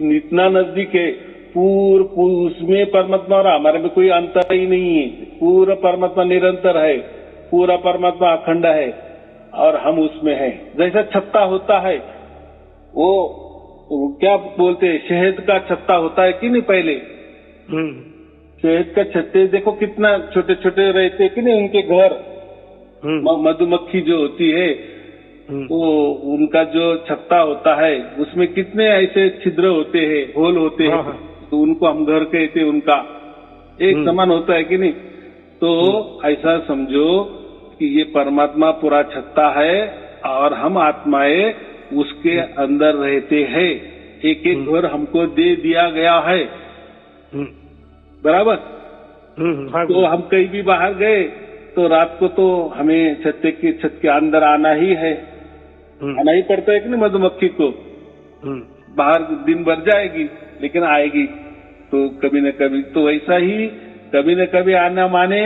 इतना नजदीक है, उसमें परमात्मा और हमारे में कोई अंतर ही नहीं है, पूरा परमात्मा निरंतर है, पूरा परमात्मा अखंड है और हम उसमें हैं। जैसा छत्ता होता है, वो क्या बोलते हैं, शहद का छत्ता होता है कि नहीं? पहले शहद का छत्ते देखो कितना छोटे छोटे रहते कि नहीं उनके घर, मधुमक्खी जो होती है, तो उनका जो छत्ता होता है उसमें कितने ऐसे छिद्र होते हैं, होल होते हैं, तो उनको हम घर कहते हैं, उनका एक समान होता है कि नहीं। तो ऐसा समझो कि ये परमात्मा पूरा छत्ता है और हम आत्माएं उसके अंदर रहते हैं। एक एक घर हमको दे दिया गया है, बराबर। तो हम कहीं भी बाहर गए तो रात को तो हमें छत के अंदर आना ही है, आना ही पड़ता है कि नहीं। मधुमक्खी को बाहर दिन भर जाएगी लेकिन आएगी तो कभी न कभी। तो वैसा ही कभी न कभी आना माने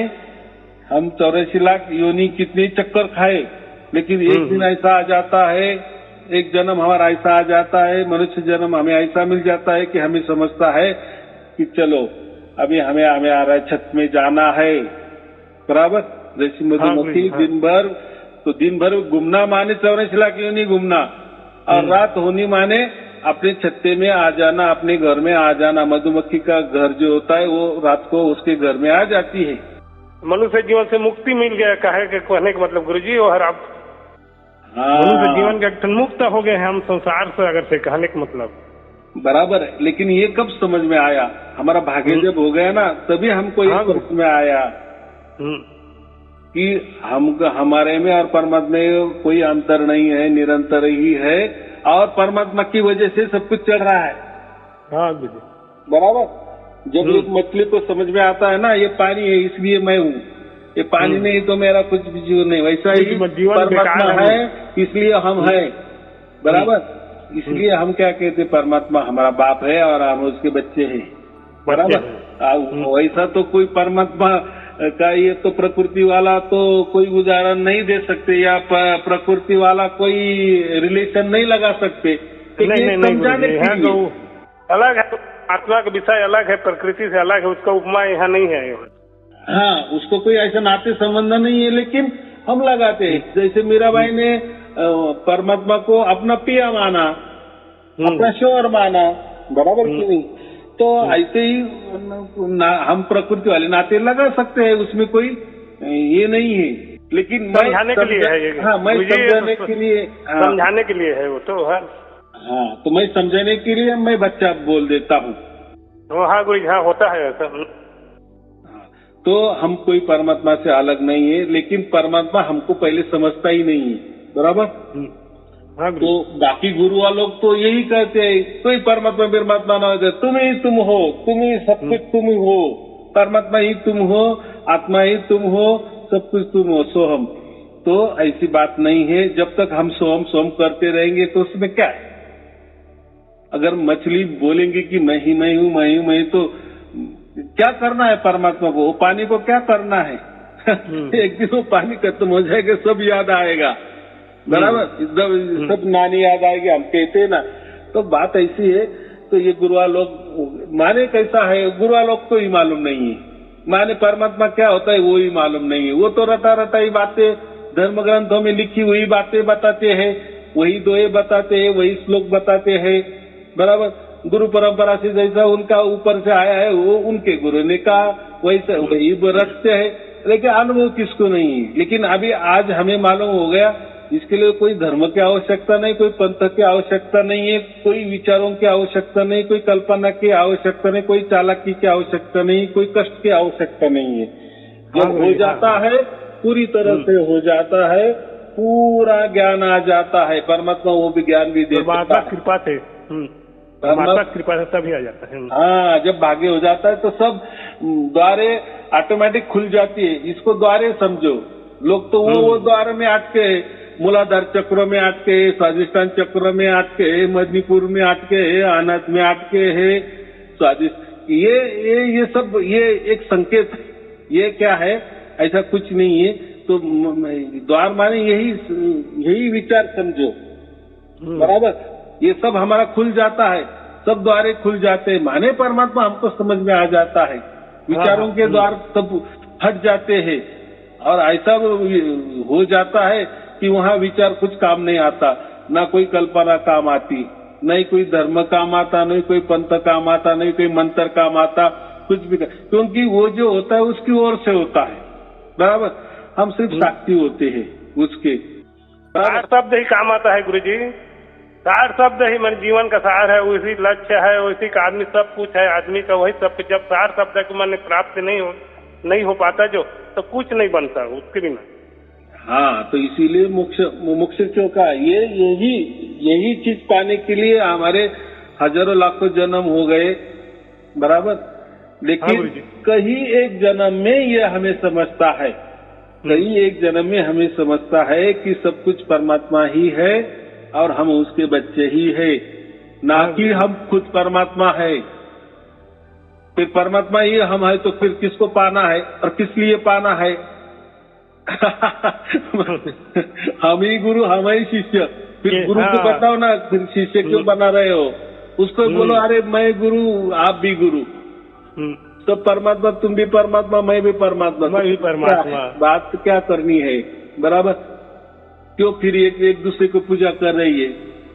हम 84 लाख योनि कितने चक्कर खाए, लेकिन एक दिन ऐसा आ जाता है, एक जन्म हमारा ऐसा आ जाता है, मनुष्य जन्म हमें ऐसा मिल जाता है कि हमें समझता है कि चलो अभी हमें आ रहा है, छत में जाना है, बराबर। जैसी मधुमक्खी दिन भर घूमना माने 84 लाख योनि घूमना, और रात होनी माने अपने छत्ते में आ जाना, अपने घर में आ जाना। मधुमक्खी का घर जो होता है वो रात को उसके घर में आ जाती है। मनुष्य जीवन से मुक्ति मिल गया कहे के कहने का मतलब गुरुजी, और आप मनुष्य जीवन के मुक्त हो गए हैं हम संसार से, अगर से कहने का मतलब बराबर है। लेकिन ये कब समझ में आया, हमारा भाग्य जब हो गया ना तभी हमको ये समझ में आया कि हमारे में और परमात्मा में कोई अंतर नहीं है, निरंतर ही है, और परमात्मा की वजह से सब कुछ चल रहा है। हाँ बराबर। जब एक मछली को समझ में आता है ना ये पानी है इसलिए मैं हूँ, ये पानी नहीं तो मेरा कुछ भी जीवन नहीं, वैसा ही परमात्मा है इसलिए हम हैं, बराबर। इसलिए हम क्या कहते, परमात्मा हमारा बाप है और हम उसके बच्चे हैं, बराबर। वैसा तो कोई परमात्मा का ये तो प्रकृति वाला तो कोई उदाहरण नहीं दे सकते, या प्रकृति वाला कोई रिलेशन नहीं लगा सकते। समझाने के लिए अलग है, आत्मा का विषय अलग है, प्रकृति से अलग है, उसका उपमा यहाँ नहीं है। हाँ, उसको कोई ऐसा नाते संबंध नहीं है, लेकिन हम लगाते हैं। जैसे मीराबाई ने परमात्मा को अपना पिया माना, अपना शोर माना, बराबर कि नहीं। तो ऐसे ही हम प्रकृति वाले नाते लगा सकते हैं, उसमें कोई ये नहीं है। लेकिन समझाने के लिए है, हाँ, मैं समझाने के लिए, समझाने के लिए है वो तो है। हाँ, तो मैं समझाने के लिए मैं बच्चा बोल देता हूँ। हाँ गुरु, हाँ होता है ऐसा। तो हम कोई परमात्मा से अलग नहीं है, लेकिन परमात्मा हमको पहले समझता ही नहीं है, बराबर। हाँ, तो बाकी गुरु वालों तो यही कहते हैं, कोई परमात्मा परमात्मा ना होते, तुम ही तुम हो, तुम ही सब कुछ तुम ही हो, परमात्मा ही तुम हो, आत्मा ही तुम हो, सब कुछ तुम हो, सोहम। तो ऐसी बात नहीं है। जब तक हम सोहम सोहम करते रहेंगे तो उसमें क्या है। अगर मछली बोलेंगे कि मैं ही मैं हूँ, मैं हूँ, मैं, तो क्या करना है परमात्मा को, पानी को क्या करना है। एक दिन वो पानी खत्म हो जाएगा, सब याद आएगा, बराबर। एकदम सब नानी याद आएगी, हम कहते ना। तो बात ऐसी है। तो ये गुरुआ लोग माने कैसा है, गुरुआ लोग को ही मालूम नहीं है, माने परमात्मा क्या होता है वो ही मालूम नहीं है। वो तो रटा रटा ही बातें धर्म ग्रंथों में लिखी हुई बातें बताते हैं, वही दोहे बताते हैं, वही श्लोक बताते हैं, बराबर। गुरु परंपरा से जैसा उनका ऊपर से आया है वो उनके गुरु ने कहा, वैसे वही रखते हैं, लेकिन अनुभव किसको नहीं है। लेकिन अभी आज हमें मालूम हो गया, इसके लिए कोई धर्म की आवश्यकता नहीं, कोई पंथ की आवश्यकता नहीं है, कोई विचारों की आवश्यकता नहीं, कोई कल्पना की आवश्यकता नहीं, कोई चालाकी की आवश्यकता नहीं, कोई कष्ट की आवश्यकता नहीं है। जब हो जाता है पूरी तरह से हो जाता है, पूरा ज्ञान आ जाता है। परमात्मा वो भी ज्ञान भी दे देता है, कृपा से, परमात्मा कृपा से तभी आ जाता है। हाँ, जब भाग्य हो जाता है तो सब द्वारे ऑटोमेटिक खुल जाती है। इसको द्वारे समझो। लोग तो वो द्वार में अटके है, मूलाधार चक्र में अटके है, स्वादिष्ठान चक्र में अटके है, मणिपुर में अटके है, अनंत में अटके है, स्वादिष्ट। ये सब ये एक संकेत, ये क्या है, ऐसा कुछ नहीं है। तो द्वार माने यही विचार समझो, बराबर। ये सब हमारा खुल जाता है, सब द्वारे खुल जाते हैं, माने परमात्मा हमको समझ में आ जाता है। विचारों के द्वार सब हट जाते हैं, और ऐसा हो जाता है कि वहाँ विचार कुछ काम नहीं आता, ना कोई कल्पना काम आती, नहीं कोई धर्म काम आता, नहीं कोई पंथ काम आता, नहीं कोई मंत्र काम आता, कुछ भी। क्योंकि वो जो होता है उसकी ओर से होता है, बराबर। हम सिर्फ साक्षी होते हैं उसके। सार शब्द ही काम आता है गुरुजी। सार शब्द ही मेरे जीवन का सार है, उसी लक्ष्य है, उसी का आदमी सब कुछ है, आदमी का वही सब कुछ। जब सार शब्द को मैंने प्राप्त नहीं हो पाता जो, तो कुछ नहीं बनता उसके बिना। हाँ, तो इसीलिए मोक्ष क्यों का यही चीज पाने के लिए हमारे हजारों लाखों जन्म हो गए, बराबर। लेकिन कहीं एक जन्म में ये हमें समझता है, कहीं एक जन्म में हमें समझता है कि सब कुछ परमात्मा ही है और हम उसके बच्चे ही है, ना कि हम खुद परमात्मा है। फिर परमात्मा ही हम है तो फिर किसको पाना है और किस लिए पाना है? हम ही गुरु, हम ही शिष्य। फिर गुरु को बताओ ना, फिर शिष्य क्यों बना रहे हो? उसको बोलो अरे मैं गुरु, आप भी गुरु, तो परमात्मा, तुम भी परमात्मा, मैं भी परमात्मा, बात क्या करनी है, बराबर। क्यों फिर एक दूसरे को पूजा कर रही है?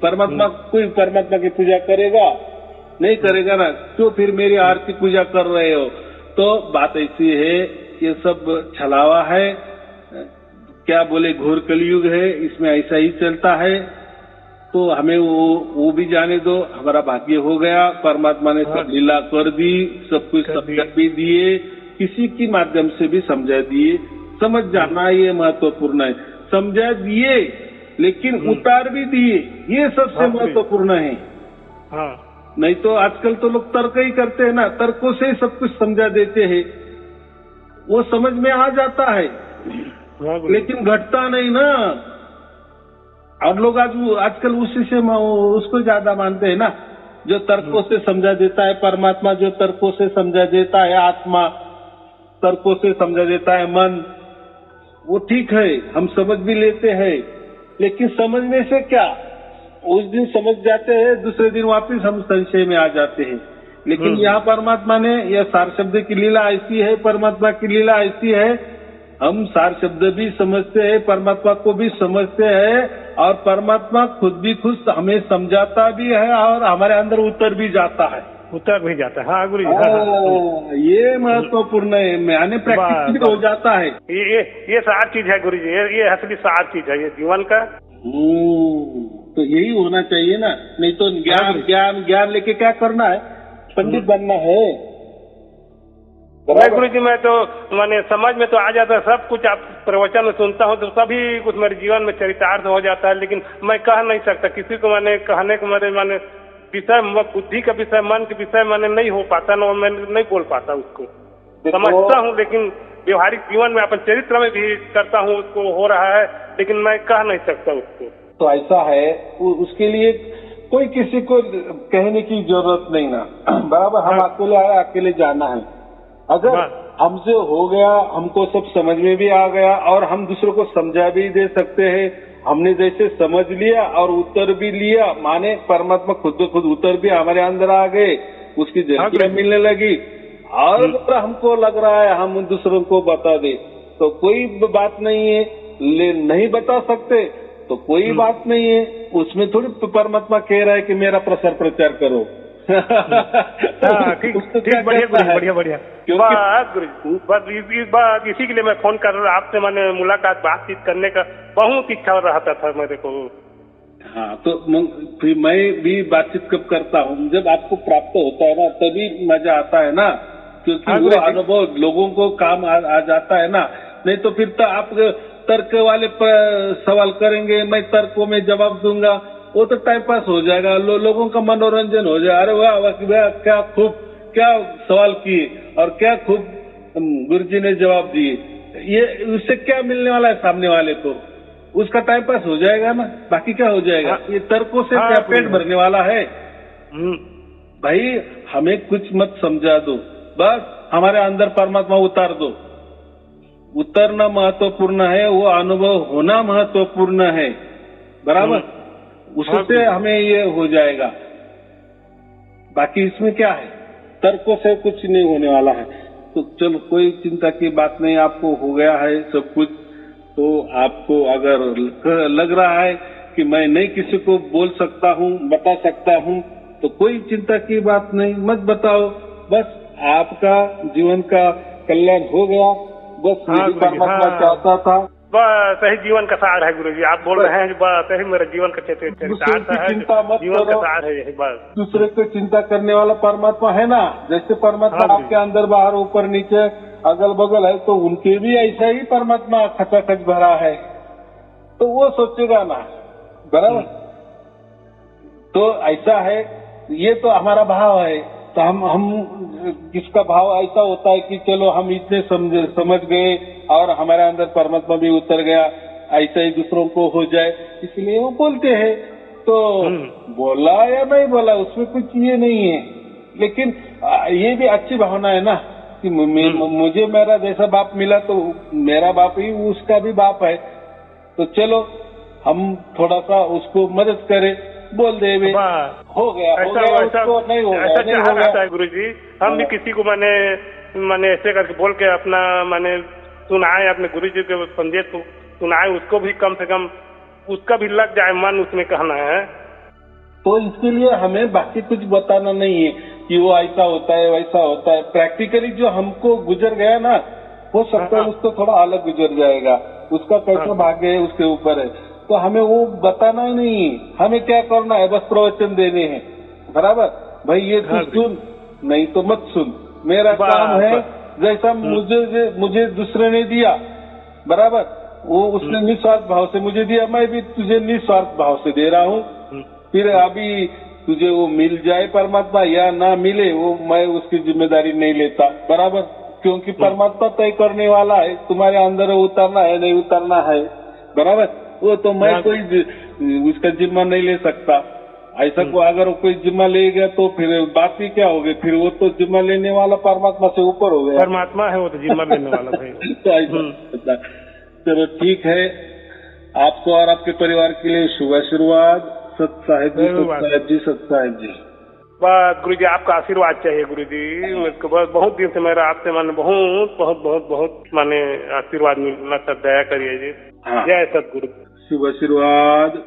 परमात्मा, कोई परमात्मा की पूजा करेगा? नहीं करेगा ना। क्यों फिर मेरी आरती पूजा कर रहे हो? तो बात ऐसी है, ये सब छलावा है, क्या बोले, घोर कलयुग है, इसमें ऐसा ही चलता है। तो हमें वो भी जाने दो, हमारा भाग्य हो गया, परमात्मा ने सब लीला कर दी, सब कुछ समझा भी दिए, किसी के माध्यम से भी समझा दिए। समझ जाना ये महत्वपूर्ण है, समझा दिए लेकिन उतार भी दिए, ये सबसे महत्वपूर्ण है। नहीं तो आजकल तो लोग तर्क ही करते हैं ना, तर्कों से ही सब कुछ समझा देते हैं, वो समझ में आ जाता है लेकिन घटता नहीं ना। और लोग आजकल उसी से उसको ज्यादा मानते हैं ना, जो तर्कों से समझा देता है परमात्मा, जो तर्कों से समझा देता है आत्मा, तर्कों से समझा देता है मन, वो ठीक है, हम समझ भी लेते हैं। लेकिन समझने से क्या, उस दिन समझ जाते हैं, दूसरे दिन वापस हम संशय में आ जाते हैं। लेकिन यहाँ परमात्मा ने, यह सार शब्द की लीला ऐसी है, परमात्मा की लीला ऐसी है, हम सार शब्द भी समझते हैं, परमात्मा को भी समझते हैं, और परमात्मा खुद भी खुद हमें समझाता भी है और हमारे अंदर उतर भी जाता है। हाँ गुरु जी, ये महत्वपूर्ण है, मैंने प्रैक्टिस हो जाता है। ये सार चीज है गुरु जी, ये असली सार चीज है ये जीवन का। तो यही होना चाहिए ना, नहीं तो ज्ञान ज्ञान ज्ञान लेके क्या करना है, पंडित बनना है। गुरु जी, मैं तो मैंने समझ में तो आ जाता है सब कुछ, आप प्रवचन में सुनता हूँ तो सभी कुछ मेरे जीवन में चरितार्थ हो जाता है, लेकिन मैं कह नहीं सकता किसी को, मैंने कहने को मैंने विषय, बुद्धि का विषय, मन के विषय मैंने नहीं हो पाता ना, मैं नहीं बोल पाता उसको। समझता हूँ लेकिन व्यवहारिक जीवन में, अपन चरित्र में भी करता हूँ, उसको हो रहा है, लेकिन मैं कह नहीं सकता उसको। तो ऐसा है, उसके लिए कोई किसी को कहने की जरूरत नहीं ना, बराबर। हम अकेले आए, अकेले जाना है। अगर हमसे हो गया, हमको सब समझ में भी आ गया और हम दूसरों को समझा भी दे सकते हैं, हमने जैसे समझ लिया और उत्तर भी लिया, माने परमात्मा खुद ब खुद उत्तर भी हमारे अंदर आ गए, उसकी झलकियां मिलने लगी, और हमको लग रहा है हम दूसरों को बता दे, तो कोई बात नहीं है। नहीं बता सकते तो कोई बात नहीं है, उसमें थोड़ी परमात्मा कह रहा है कि मेरा प्रसार प्रचार करो। ठीक, बढ़िया। बस इसी के लिए मैं फोन कर रहा, आपसे मैंने मुलाकात, बातचीत करने का बहुत इच्छा रहता था मेरे को। हाँ, तो फिर मैं भी बातचीत कब करता हूँ, जब आपको प्राप्त होता है ना, तभी मजा आता है ना, क्योंकि वो अनुभव लोगों को काम आ जाता है ना। नहीं तो फिर तो आप तर्क वाले सवाल करेंगे, मैं तर्कों में जवाब दूंगा, वो तो टाइम पास हो जाएगा, लोगों का मनोरंजन हो जाएगा। अरे वाह, क्या खूब, क्या सवाल किए और क्या खूब गुरुजी ने जवाब दिए, ये उससे क्या मिलने वाला है सामने वाले को, उसका टाइम पास हो जाएगा ना, बाकी क्या हो जाएगा। ये तर्कों से क्या पेट भरने वाला है? भाई हमें कुछ मत समझा दो, बस हमारे अंदर परमात्मा उतार दो। उतरना महत्वपूर्ण है, वो अनुभव होना महत्वपूर्ण है, बराबर। उससे हमें ये हो जाएगा, बाकी इसमें क्या है, तर्कों से कुछ नहीं होने वाला है। तो चलो, कोई चिंता की बात नहीं, आपको हो गया है सब कुछ। तो आपको अगर लग रहा है कि मैं नहीं किसी को बोल सकता हूँ, बता सकता हूँ, तो कोई चिंता की बात नहीं, मत बताओ, बस आपका जीवन का कल्याण हो गया, बस यही परमात्मा चाहता था। बस यही जीवन का सार है गुरुजी। आप बोल रहे हैं बस यही मेरा जीवन का चरितार्थ है, चिंता मत जीवन का करो, सार है यही बस। दूसरे को चिंता करने वाला परमात्मा है ना, जैसे परमात्मा हाँ जी। आपके अंदर बाहर ऊपर नीचे अगल बगल है, तो उनके भी ऐसा ही परमात्मा खचाखच भरा है, तो वो सोचेगा ना, बराबर। तो ऐसा है, ये तो हमारा भाव है। तो हम किसका भाव ऐसा होता है कि चलो हम इतने समझ गए और हमारे अंदर परमात्मा भी उतर गया, ऐसा ही दूसरों को हो जाए, इसलिए वो बोलते हैं। तो बोला या नहीं बोला उसमें कुछ ये नहीं है, लेकिन ये भी अच्छी भावना है ना कि मुझे मेरा जैसा बाप मिला तो मेरा बाप ही उसका भी बाप है, तो चलो हम थोड़ा सा उसको मदद करें, बोल दे हो गया, उसको नहीं हो गया, नहीं हो गया। गुरुजी हम भी किसी को मैंने ऐसे करके बोल के अपना मैंने सुनाए, अपने गुरुजी के संदेश को सुनाए, उसको भी कम से कम उसका भी लग जाए मन, उसमें कहना है। तो इसके लिए हमें बाकी कुछ बताना नहीं है कि वो ऐसा होता है वैसा होता है। प्रैक्टिकली जो हमको गुजर गया ना, हो सकता है उसको थोड़ा अलग गुजर जाएगा, उसका कैसा भाग्य है उसके ऊपर है, तो हमें वो बताना ही नहीं है। हमें क्या करना है, बस प्रवचन देने हैं, बराबर। भाई ये तू सुन, नहीं तो मत सुन, मेरा काम है जैसा मुझे दूसरे ने दिया, बराबर, वो उसने निस्वार्थ भाव से मुझे दिया, मैं भी तुझे निस्वार्थ भाव से दे रहा हूँ। फिर अभी तुझे वो मिल जाए परमात्मा या ना मिले, वो मैं उसकी जिम्मेदारी नहीं लेता, बराबर, क्योंकि परमात्मा तय करने वाला है, तुम्हारे अंदर उतरना है नहीं उतरना है, बराबर। वो तो मैं कोई उसका जिम्मा नहीं ले सकता। ऐसा को अगर कोई जिम्मा ले गया तो फिर बात ही क्या होगी, फिर वो तो जिम्मा लेने वाला परमात्मा से ऊपर हो गया, परमात्मा है वो तो जिम्मा लेने वाला भाई। तो ऐसा चलो ठीक है, आपको और आपके परिवार के लिए शुभ आशीर्वाद। सत साहिब जी, सत साहिब जी, सत साहिब जी। बस गुरुजी आपका आशीर्वाद चाहिए गुरुजी, मुझको बस बहुत दिन से मेरा आपसे माने बहुत बहुत बहुत बहुत माने आशीर्वाद मिलना, सर दया करिए जी। जय सतगुरु। शुभ आशीर्वाद।